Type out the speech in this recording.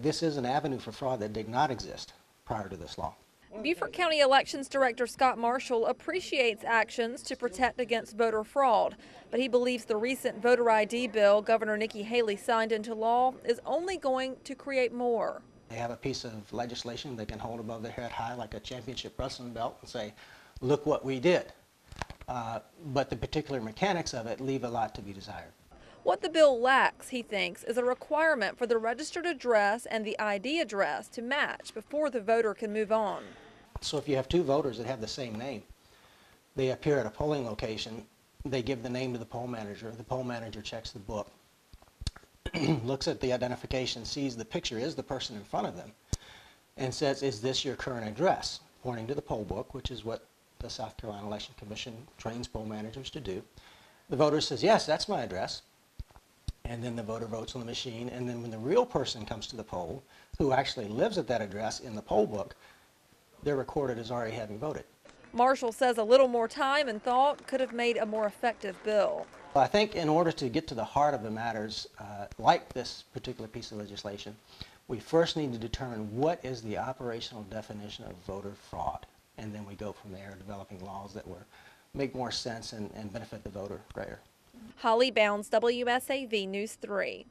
this is an avenue for fraud that did not exist prior to this law. Beaufort County Elections Director Scott Marshall appreciates actions to protect against voter fraud, but he believes the recent voter ID bill Governor Nikki Haley signed into law is only going to create more. They have a piece of legislation they can hold above their head high like a championship wrestling belt and say, look what we did. But the particular mechanics of it leave a lot to be desired. What the bill lacks, he thinks, is a requirement for the registered address and the ID address to match before the voter can move on. So if you have two voters that have the same name, they appear at a polling location, they give the name to the poll manager checks the book, looks at the identification, sees the picture is the person in front of them, and says, is this your current address? Pointing to the poll book, which is what the South Carolina Election Commission trains poll managers to do. The voter says, yes, that's my address. And then the voter votes on the machine, and then when the real person comes to the poll, who actually lives at that address in the poll book, they're recorded as already having voted. Marshall says a little more time and thought could have made a more effective bill. I think in order to get to the heart of the matters, like this particular piece of legislation, we first need to determine what is the operational definition of voter fraud. And then we go from there, developing laws that will make more sense and benefit the voter greater. Holly Bounds, WSAV News 3.